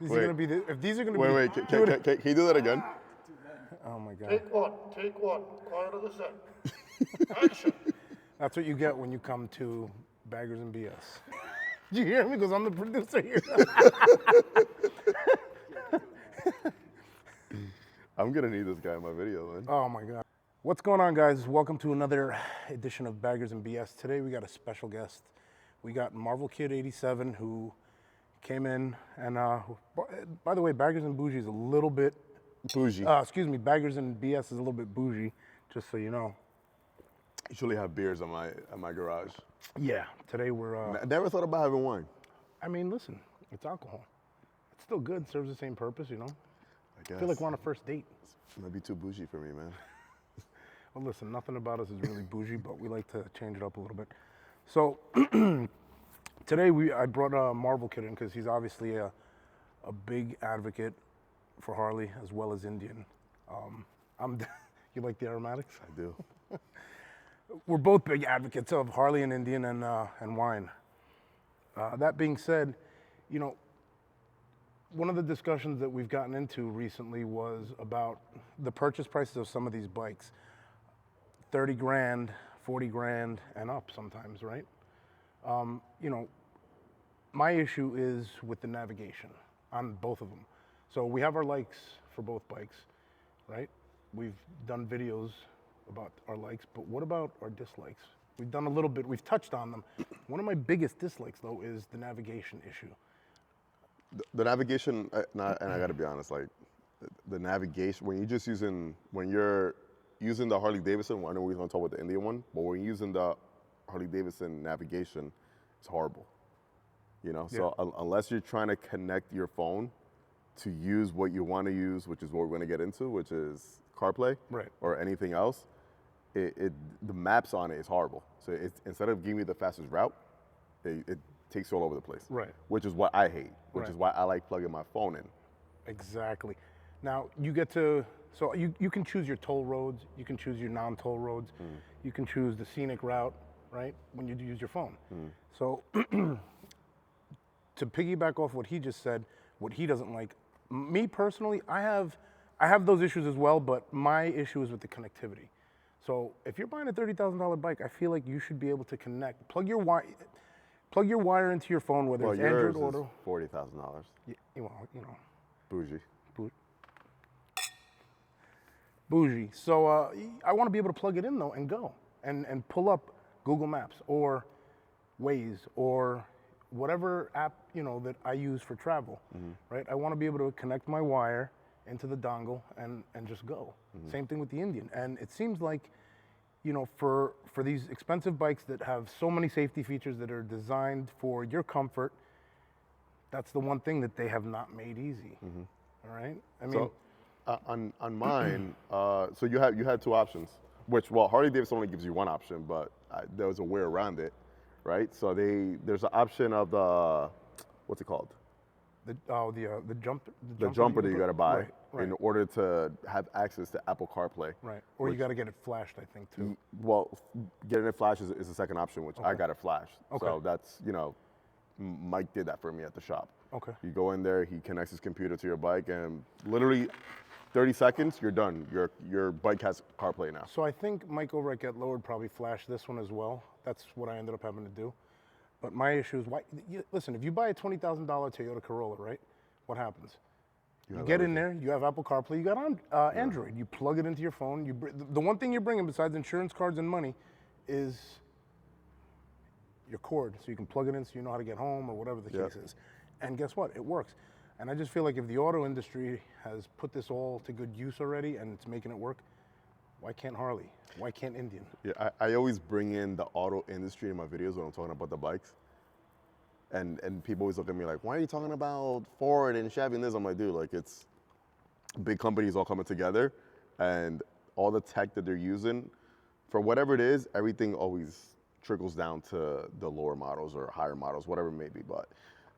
These Wait. are gonna be the, if these are gonna Wait, be. can you do that again? Oh my God. Take one. Quiet on the set. Action. That's what you get when you come to Baggers and BS. Did you hear me? Because I'm the producer here. I'm gonna need this guy in my video, man. Oh my God. What's going on, guys? Welcome to another edition of Baggers and BS. Today we got a special guest. We got Marvel Kid 87 who came in and by the way, Baggers and Bougie is a little bit Bougie. Baggers and BS is a little bit bougie, just so you know. Usually have beers in my garage. Yeah, today we're I never thought about having wine. I mean, listen, it's alcohol. It's still good, serves the same purpose, you know. I guess. I feel like we're on a first date. It might be too bougie for me, man. Well, listen, nothing about us is really bougie, but we like to change it up a little bit. So today I brought Marvel Kid in because he's obviously a big advocate for Harley as well as Indian. You like the aromatics? I do. We're both big advocates of Harley and Indian and wine. That being said, you know, one of the discussions that we've gotten into recently was about the purchase prices of some of these bikes. 30 grand, 40 grand and up sometimes, right? You know, my issue is with the navigation on both of them. So we have our likes for both bikes, right? We've done videos about our likes, but what about our dislikes? We've done a little bit, we've touched on them. One of my biggest dislikes though is the navigation issue. The navigation, and I gotta be honest, like the navigation when you're using the Harley Davidson, I know we're gonna talk about the Indian one, but when you're using the Harley Davidson navigation, it's horrible. You know, so unless you're trying to connect your phone to use what you want to use, which is what we're gonna get into, which is CarPlay, Right. or anything else, the maps on it is horrible. So instead of giving me the fastest route, it takes you all over the place. Right. Which is what I hate. Which Right. is why I like plugging my phone in. Exactly. Now you get to, so you can choose your toll roads, you can choose your non-toll roads, you can choose the scenic route, right? When you use your phone. So to piggyback off what he just said, what he doesn't like, me personally, I have those issues as well, but my issue is with the connectivity. So if you're buying a $30,000 bike, I feel like you should be able to connect, plug your wire into your phone, whether Well, it's yours Android is Auto. $40,000. Well, you know. Bougie. Bougie. So I want to be able to plug it in though and go and pull up Google Maps or Waze or whatever app, you know, that I use for travel, right? I want to be able to connect my wire into the dongle and just go. Same thing with the Indian. And it seems like, you know, for these expensive bikes that have so many safety features that are designed for your comfort, that's the one thing that they have not made easy. All right? I mean, So on mine, so you had two options, which, well, Harley Davidson only gives you one option, but there was a way around it, right? So there's an option of the, what's it called? the Jumper that you got to buy right. in order to have access to Apple CarPlay. Right. Or you got to get it flashed, I think, too. Well, getting it flashed is the second option, which I got it flashed. Okay. So that's, you know, Mike did that for me at the shop. Okay. You go in there, he connects his computer to your bike, and literally 30 seconds, you're done. Your bike has CarPlay now. So I think Mike over at Get Lowered probably flashed this one as well. That's what I ended up having to do. But my issue is, listen, if you buy a $20,000 Toyota Corolla, right, what happens? You get in there, you have Apple CarPlay, you got Android. You plug it into your phone. The one thing you're bringing besides insurance cards and money is your cord. So you can plug it in so you know how to get home or whatever the case is. And guess what? It works. And I just feel like if the auto industry has put this all to good use already and it's making it work, why can't Harley? Why can't Indian? Yeah, I always bring in the auto industry in my videos when I'm talking about the bikes. And people always look at me like, why are you talking about Ford and Chevy and this? I'm like, dude, like, it's big companies all coming together, and all the tech that they're using, for whatever it is, everything always trickles down to the lower models or higher models, whatever it may be. But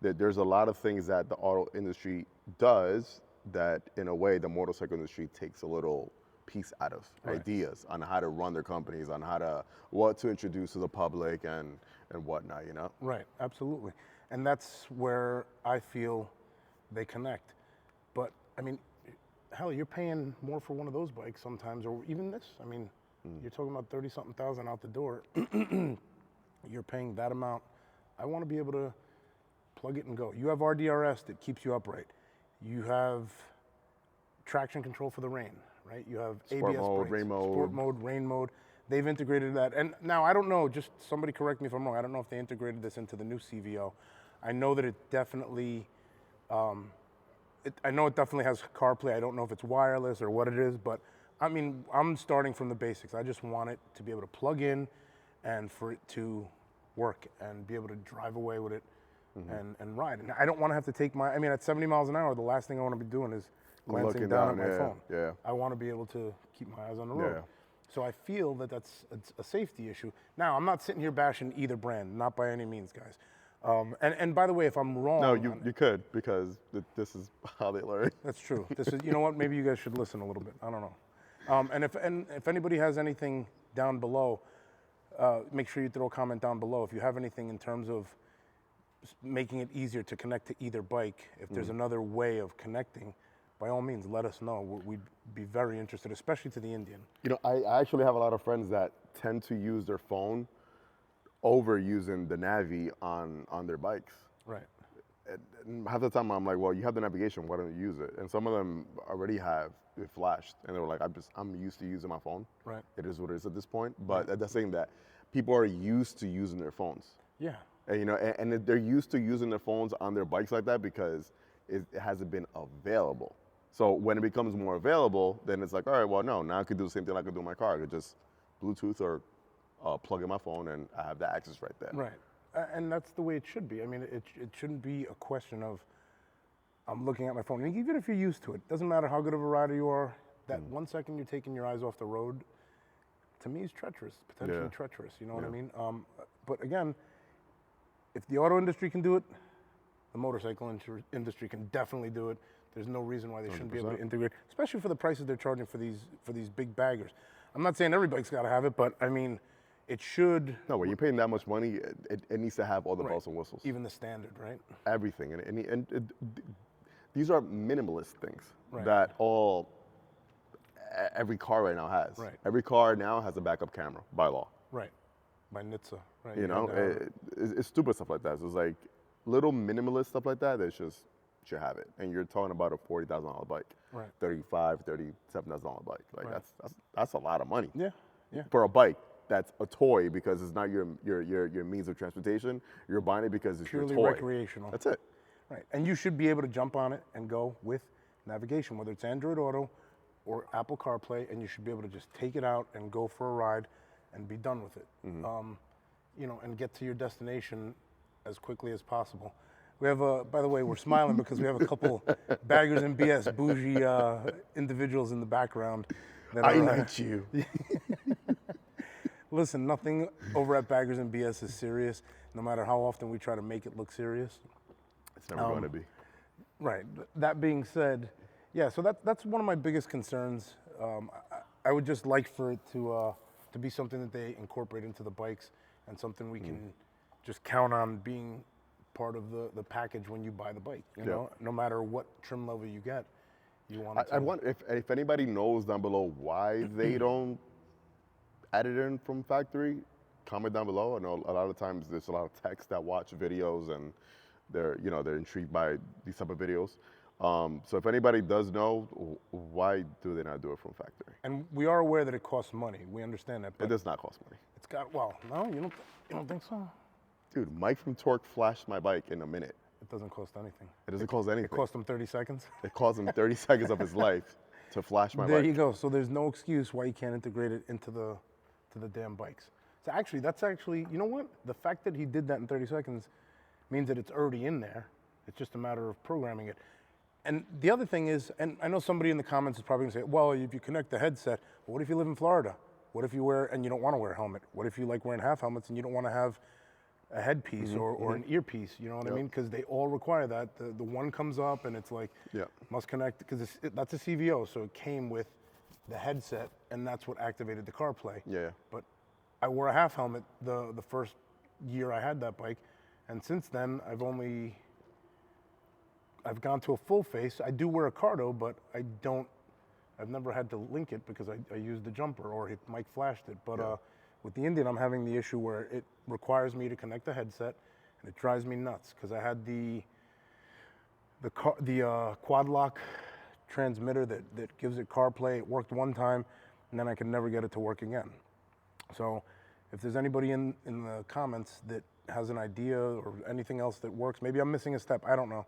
there's a lot of things that the auto industry does that, in a way, the motorcycle industry takes a little piece out of ideas on how to run their companies, on what to introduce to the public and whatnot, you know? Right, absolutely. And that's where I feel they connect. But I mean, hell, you're paying more for one of those bikes sometimes, or even this. I mean, you're talking about 30-something thousand out the door. You're paying that amount. I want to be able to plug it and go. You have RDRS that keeps you upright. You have traction control for the rain, right? You have Sport ABS mode, brakes, rain mode. sport mode, rain mode. They've integrated that. And now I don't know, just somebody correct me if I'm wrong. I don't know if they integrated this into the new CVO. I know that it definitely, I know it definitely has CarPlay. I don't know if it's wireless or what it is, but I mean, I'm starting from the basics. I just want it to be able to plug in and for it to work and be able to drive away with it and ride. And I don't want to have to take I mean, at 70 miles an hour, the last thing I want to be doing is glancing Looking down at down, my yeah, phone. yeah. I want to be able to keep my eyes on the road. Yeah. So I feel that that's a safety issue. Now, I'm not sitting here bashing either brand, not by any means, guys. And by the way, if I'm wrong, No, you could, because this is how they learn. that's true. This is, you know what? Maybe you guys should listen a little bit. I don't know. And if anybody has anything down below, make sure you throw a comment down below. If you have anything in terms of making it easier to connect to either bike, if there's another way of connecting, by all means, let us know. We'd be very interested, especially to the Indian. You know, I actually have a lot of friends that tend to use their phone over using the Navi on their bikes. Right. And half the time I'm like, well, you have the navigation, why don't you use it? And some of them already have it flashed, and they were like, I'm used to using my phone. Right. It is what it is at this point. But that's saying that people are used to using their phones. Yeah. And, you know, and they're used to using their phones on their bikes like that because it hasn't been available. So when it becomes more available, then it's like, all right, well, no, now I could do the same thing I could do in my car. I could just Bluetooth or plug in my phone, and I have the access right there. Right. And that's the way it should be. I mean, it shouldn't be a question of I'm looking at my phone. And even if you're used to it, doesn't matter how good of a rider you are, that 1 second you're taking your eyes off the road, to me is treacherous, potentially treacherous. You know what I mean? But again, if the auto industry can do it, the motorcycle industry can definitely do it. There's no reason why they shouldn't be able to integrate, especially for the prices they're charging for these big baggers. I'm not saying every bike's got to have it, but I mean, it should. No, when you're paying that much money, it needs to have all the bells and whistles. Even the standard, right? Everything. And these are minimalist things that every car right now has. Right. Every car now has a backup camera by law. Right. By NHTSA, right? You know, it's stupid stuff like that. So it's like little minimalist stuff like that. That's just should have it. And you're talking about a $40,000 bike, Right. $35,000, $37,000 bike. Like that's a lot of money. Yeah. Yeah. For a bike that's a toy because it's not your means of transportation. You're buying it because it's Purely your toy. recreational. That's it. Right. And you should be able to jump on it and go with navigation, whether it's Android Auto or Apple CarPlay, and you should be able to just take it out and go for a ride and be done with it. You know, and get to your destination as quickly as possible. We have by the way, we're smiling because we have a couple baggers and BS bougie individuals in the background. That I are, like you. Listen, nothing over at Baggers and BS is serious, no matter how often we try to make it look serious. It's never going to be. Right. That being said, yeah, so that's one of my biggest concerns. I would just like for it to be something that they incorporate into the bikes and something we can just count on being part of the package when you buy the bike. You know, no matter what trim level you get, you want it to. I wonder if anybody knows down below why they don't add it in from factory. Comment down below. I know a lot of times there's a lot of techs that watch videos and they're intrigued by these type of videos. So if anybody does know, why do they not do it from factory? And we are aware that it costs money. We understand that. But It does not cost money. it's got, well, no, you don't think so? Dude, Mike from Torque flashed my bike in a minute. It doesn't cost anything. It doesn't cost anything. It cost him 30 seconds. It cost him 30 seconds of his life to flash my There bike. you go. So there's no excuse why you can't integrate it into the damn bikes. So actually, you know what? The fact that he did that in 30 seconds means that it's already in there. It's just a matter of programming it. And the other thing is, and I know somebody in the comments is probably gonna say, well, if you connect the headset, well, what if you live in Florida? What if you and you don't wanna wear a helmet? What if you like wearing half helmets and you don't wanna have a headpiece or an earpiece, you know what I mean? Because they all require that. The one comes up and it's like, must connect, because that's a CVO, so it came with the headset, and that's what activated the CarPlay. Yeah. But I wore a half helmet the first year I had that bike, and since then I've only I've gone to a full face. I do wear a cardo, but I've never had to link it because I used the jumper or Mike flashed it. But with the Indian, I'm having the issue where it requires me to connect the headset, and it drives me nuts because I had the quad lock transmitter that gives it CarPlay. It worked one time, and then I could never get it to work again. So if there's anybody in the comments that has an idea or anything else that works, maybe I'm missing a step, I don't know.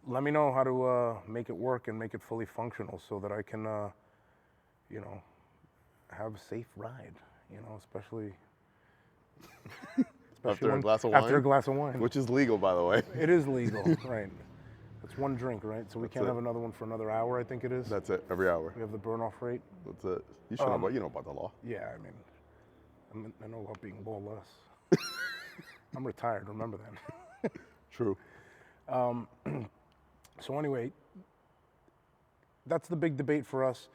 Let me know how to make it work and make it fully functional so that I can, you know, have a safe ride, you know, especially After a glass of wine? After a glass of wine. Which is legal, by the way. It is legal, right. It's one drink, right? So we can't it. have another one for another hour, I think it is. That's it, every hour. We have the burn-off rate. That's it. You should know about, you know about the law. Yeah, I mean, I know about being lawless. I'm retired, remember that. True. So anyway, that's the big debate for us.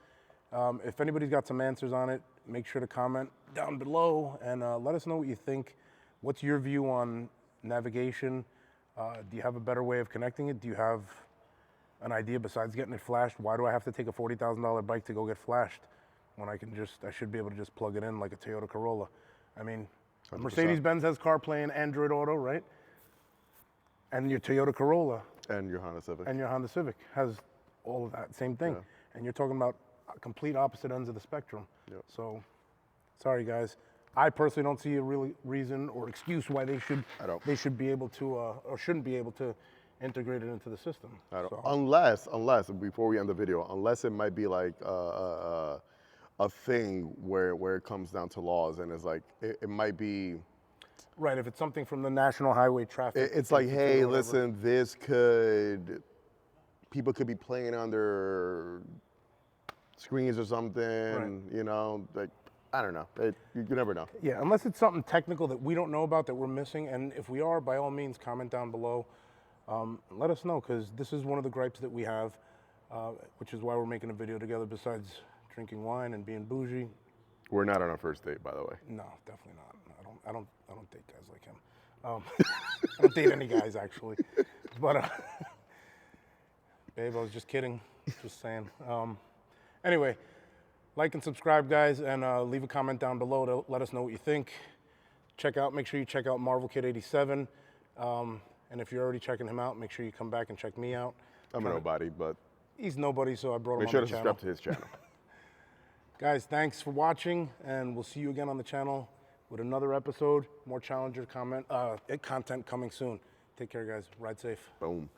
If anybody's got some answers on it, make sure to comment down below and let us know what you think. What's your view on navigation? Do you have a better way of connecting it? Do you have an idea besides getting it flashed? Why do I have to take a $40,000 bike to go get flashed when I should be able to just plug it in like a Toyota Corolla? I mean, 100%. Mercedes-Benz has CarPlay and Android Auto, right? And your Toyota Corolla And your Honda Civic. and your Honda Civic has all of that same thing. Yeah. And you're talking about complete opposite ends of the spectrum. Yep. So, sorry guys. I personally don't see a real reason or excuse why they should be able to or shouldn't be able to integrate it into the system. I don't, So, unless before we end the video, unless it might be like a thing where it comes down to laws and it's like it might be. right, if it's something from the National Highway Traffic. It's like, Institute hey, or whatever. listen, people could be playing on their screens or something, Right. you know, like, I don't know. You never know. Yeah, unless it's something technical that we don't know about that we're missing, and if we are, by all means, comment down below. Let us know, because this is one of the gripes that we have, which is why we're making a video together. Besides drinking wine and being bougie, We're not on our first date, by the way. no, definitely not. I don't date guys like him. I don't date any guys actually, but babe, I was just kidding. Just saying. Anyway. Like and subscribe, guys, and leave a comment down below to let us know what you think. Make sure you check out Marvel Kid 87. And if you're already checking him out, make sure you come back and check me out. I'm a nobody, but He's nobody, so I brought him make on sure the to channel. subscribe to his channel. Guys, thanks for watching, and we'll see you again on the channel with another episode. More Challenger content coming soon. Take care, guys. Ride safe. Boom.